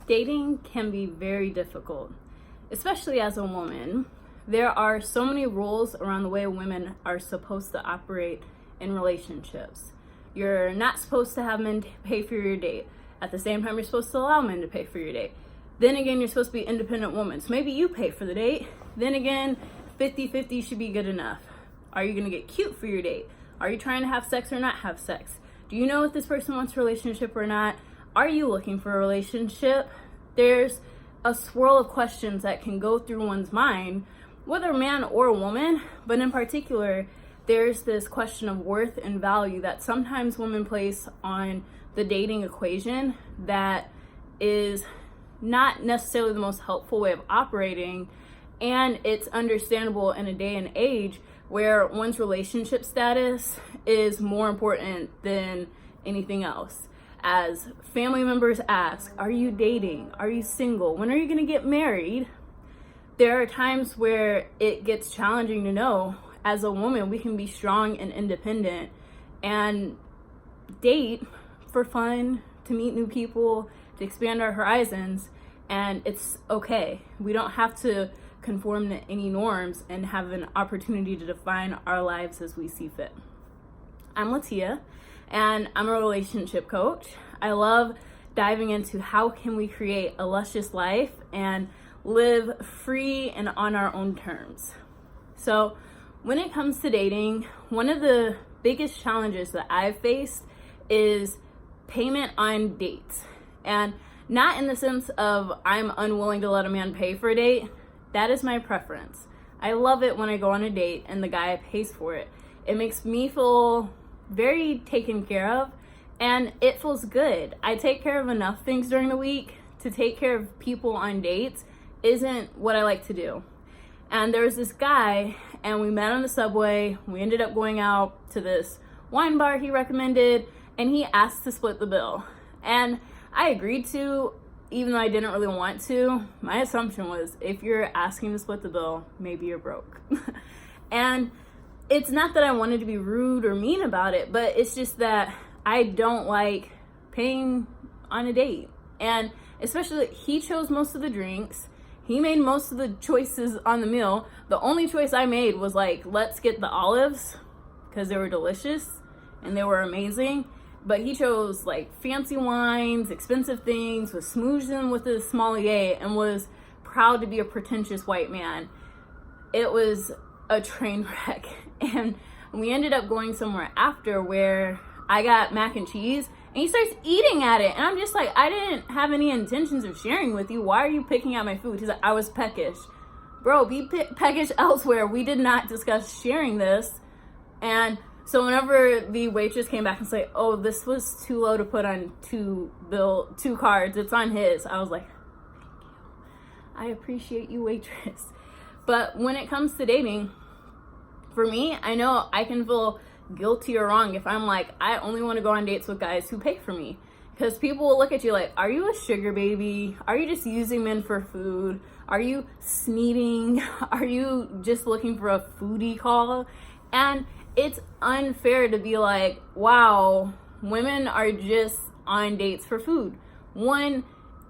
Dating can be very difficult, especially as a woman. There are so many rules around the way women are supposed to operate in relationships. You're not supposed to have men pay for your date. At the same time, you're supposed to allow men to pay for your date. Then again, you're supposed to be an independent woman. So maybe you pay for the date. Then again, 50-50 should be good enough. Are you gonna get cute for your date? Are you trying to have sex or not have sex? Do you know if this person wants a relationship or not? Are you looking for a relationship? There's a swirl of questions that can go through one's mind, whether man or woman, but in particular, there's this question of worth and value that sometimes women place on the dating equation that is not necessarily the most helpful way of operating. And it's understandable in a day and age where one's relationship status is more important than anything else. As family members ask, are you dating? Are you single? When are you gonna get married? There are times where it gets challenging to know, as a woman, we can be strong and independent and date for fun, to meet new people, to expand our horizons, and it's okay. We don't have to conform to any norms and have an opportunity to define our lives as we see fit. I'm Latia, and I'm a relationship coach. I love diving into how can we create a luscious life and live free and on our own terms. So when it comes to dating, one of the biggest challenges that I've faced is payment on dates. And not in the sense of I'm unwilling to let a man pay for a date. That is my preference. I love it when I go on a date and the guy pays for it. It makes me feel very taken care of, and it feels good. I take care of enough things during the week. To take care of people on dates isn't what I like to do. And there was this guy, and we met on the subway. We ended up going out to this wine bar he recommended, and he asked to split the bill. And I agreed to, even though I didn't really want to. My assumption was, if you're asking to split the bill, maybe you're broke. And it's not that I wanted to be rude or mean about it, but it's just that I don't like paying on a date. And especially, he chose most of the drinks. He made most of the choices on the meal. The only choice I made was like, let's get the olives, because they were delicious and they were amazing. But he chose like fancy wines, expensive things, was smoozing with a sommelier, and was proud to be a pretentious white man. It was a train wreck. And we ended up going somewhere after where I got mac and cheese, and he starts eating at it. And I'm just like, I didn't have any intentions of sharing with you. Why are you picking at my food? He's like, I was peckish. Bro, be peckish elsewhere. We did not discuss sharing this. And so whenever the waitress came back and said, oh, this was too low to put on two cards, it's on his, I was like, thank you. I appreciate you, waitress. But when it comes to dating, for me, I know I can feel guilty or wrong if I'm like, I only want to go on dates with guys who pay for me. Because people will look at you like, are you a sugar baby? Are you just using men for food? Are you sneaking? Are you just looking for a foodie call? And it's unfair to be like, wow, women are just on dates for food. One,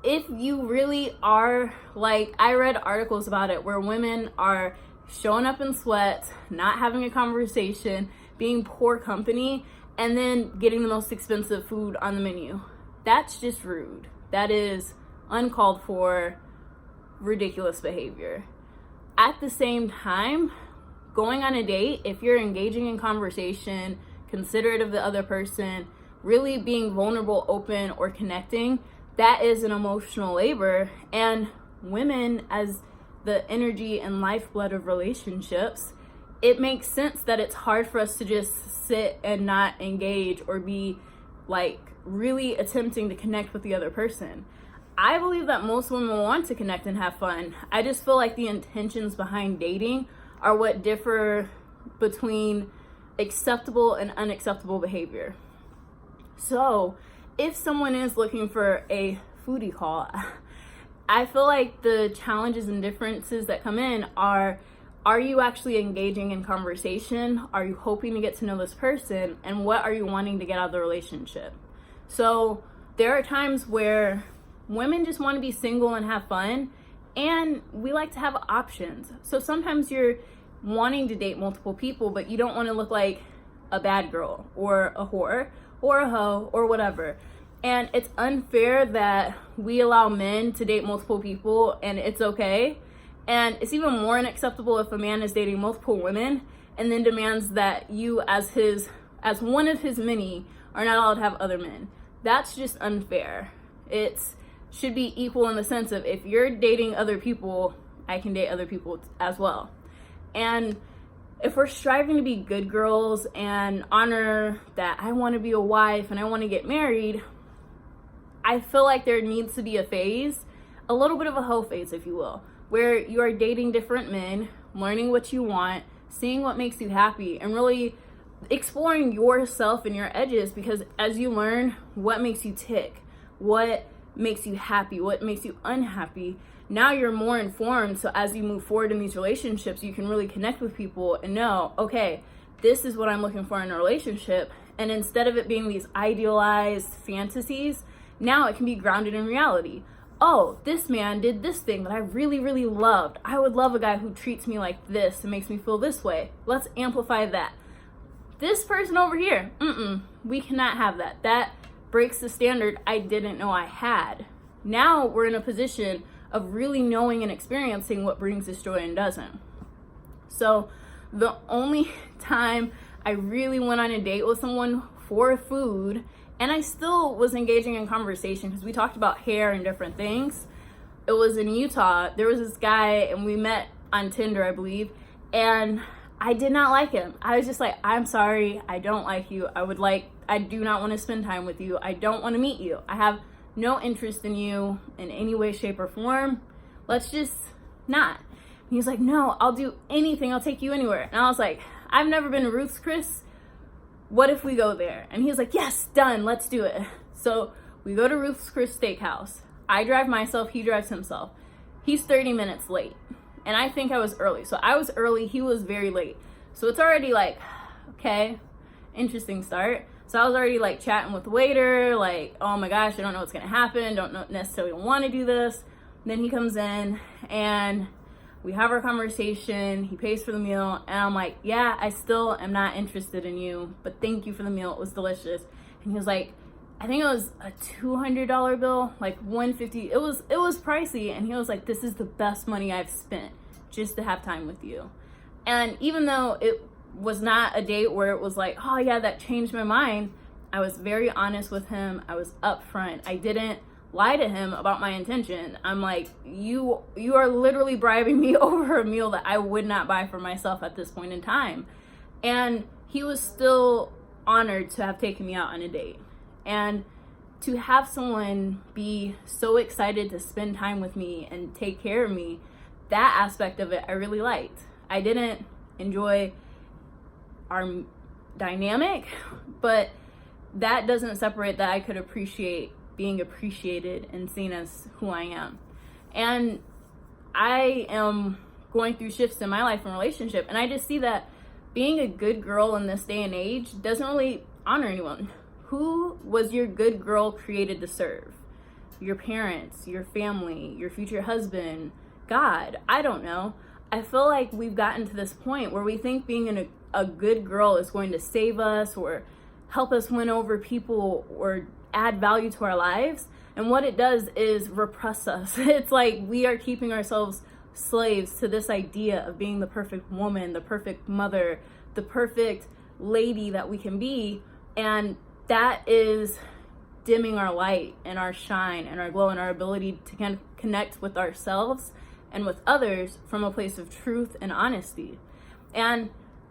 if you really are, like, I read articles about it where women are showing up in sweats, not having a conversation, being poor company, and then getting the most expensive food on the menu. That's just rude. That is uncalled for, ridiculous behavior. At the same time, going on a date, if you're engaging in conversation, considerate of the other person, really being vulnerable, open, or connecting, that is an emotional labor. And women, as the energy and lifeblood of relationships, it makes sense that it's hard for us to just sit and not engage or be like really attempting to connect with the other person. I believe that most women want to connect and have fun. I just feel like the intentions behind dating are what differ between acceptable and unacceptable behavior. So if someone is looking for a foodie call, I feel like the challenges and differences that come in are you actually engaging in conversation? Are you hoping to get to know this person? And what are you wanting to get out of the relationship? So there are times where women just want to be single and have fun, and we like to have options. So sometimes you're wanting to date multiple people, but you don't want to look like a bad girl or a whore or a hoe or whatever. And it's unfair that we allow men to date multiple people and it's okay. And it's even more unacceptable if a man is dating multiple women and then demands that you, as one of his many, are not allowed to have other men. That's just unfair. It should be equal in the sense of, if you're dating other people, I can date other people as well. And if we're striving to be good girls and honor that I want to be a wife and I want to get married, I feel like there needs to be a phase, a little bit of a hoe phase, if you will, where you are dating different men, learning what you want, seeing what makes you happy, and really exploring yourself and your edges. Because as you learn what makes you tick, what makes you happy, what makes you unhappy, now you're more informed. So as you move forward in these relationships, you can really connect with people and know, okay, this is what I'm looking for in a relationship. And instead of it being these idealized fantasies, now it can be grounded in reality. Oh, this man did this thing that I really, really loved. I would love a guy who treats me like this and makes me feel this way. Let's amplify that. This person over here, we cannot have that. That breaks the standard I didn't know I had. Now we're in a position of really knowing and experiencing what brings us joy and doesn't. So the only time I really went on a date with someone for food, and I still was engaging in conversation because we talked about hair and different things, it was in Utah. There was this guy and we met on Tinder, I believe, and I did not like him. I was just like, I'm sorry, I don't like you. I do not want to spend time with you. I don't want to meet you. I have no interest in you in any way, shape, or form. Let's just not. And he was like, no, I'll do anything. I'll take you anywhere. And I was like, I've never been to Ruth's Chris. What if we go there? And he was like, yes, done. Let's do it. So we go to Ruth's Chris Steakhouse. I drive myself. He drives himself. He's 30 minutes late. And I think I was early. So I was early. He was very late. So it's already like, okay, interesting start. So I was already like chatting with the waiter, like, oh my gosh, I don't know what's gonna happen, don't necessarily want to do this. And then he comes in and we have our conversation, he pays for the meal, and I'm like, yeah, I still am not interested in you, but thank you for the meal, it was delicious. And he was like, I think it was a $200 bill, like $150, it was pricey. And he was like, this is the best money I've spent just to have time with you. And even though it was not a date where it was like, oh yeah, that changed my mind, I was very honest with him. I was upfront. I didn't lie to him about my intention. I'm like, you are literally bribing me over a meal that I would not buy for myself at this point in time. And he was still honored to have taken me out on a date. And to have someone be so excited to spend time with me and take care of me, that aspect of it I really liked. I didn't enjoy our dynamic, but that doesn't separate that I could appreciate being appreciated and seen as who I am. And I am going through shifts in my life and relationship, and I just see that being a good girl in this day and age doesn't really honor anyone. Who was your good girl created to serve? Your parents, your family, your future husband, God, I don't know. I feel like we've gotten to this point where we think being a good girl is going to save us or help us win over people or add value to our lives. And what it does is repress us. It's like we are keeping ourselves slaves to this idea of being the perfect woman, the perfect mother, the perfect lady that we can be. And that is dimming our light and our shine and our glow and our ability to kind of connect with ourselves and with others from a place of truth and honesty. And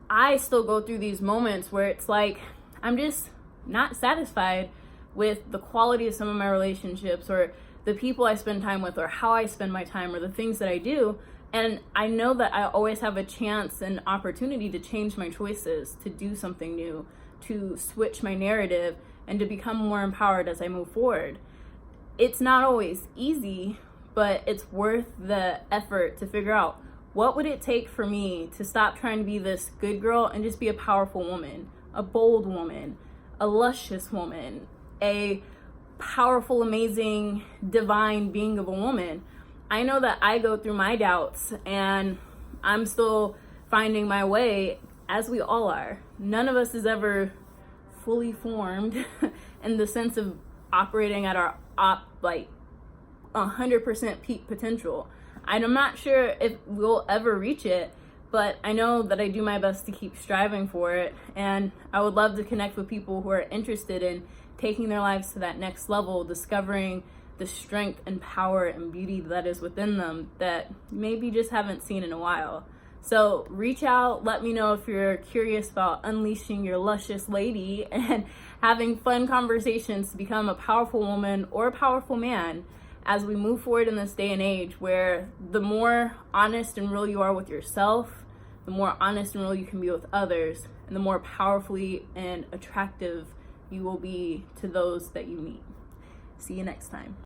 I still go through these moments where it's like I'm just not satisfied with the quality of some of my relationships or the people I spend time with or how I spend my time or the things that I do. And I know that I always have a chance and opportunity to change my choices, to do something new, to switch my narrative, and to become more empowered as I move forward. It's not always easy, but it's worth the effort to figure out what would it take for me to stop trying to be this good girl and just be a powerful woman, a bold woman, a luscious woman, a powerful, amazing, divine being of a woman. I know that I go through my doubts and I'm still finding my way, as we all are. None of us is ever fully formed in the sense of operating at our 100% peak potential. I'm not sure if we'll ever reach it, but I know that I do my best to keep striving for it, and I would love to connect with people who are interested in taking their lives to that next level, discovering the strength and power and beauty that is within them that maybe just haven't seen in a while. So reach out, let me know if you're curious about unleashing your luscious lady and having fun conversations to become a powerful woman or a powerful man as we move forward in this day and age, where the more honest and real you are with yourself, the more honest and real you can be with others, and the more powerfully and attractive you will be to those that you meet. See you next time.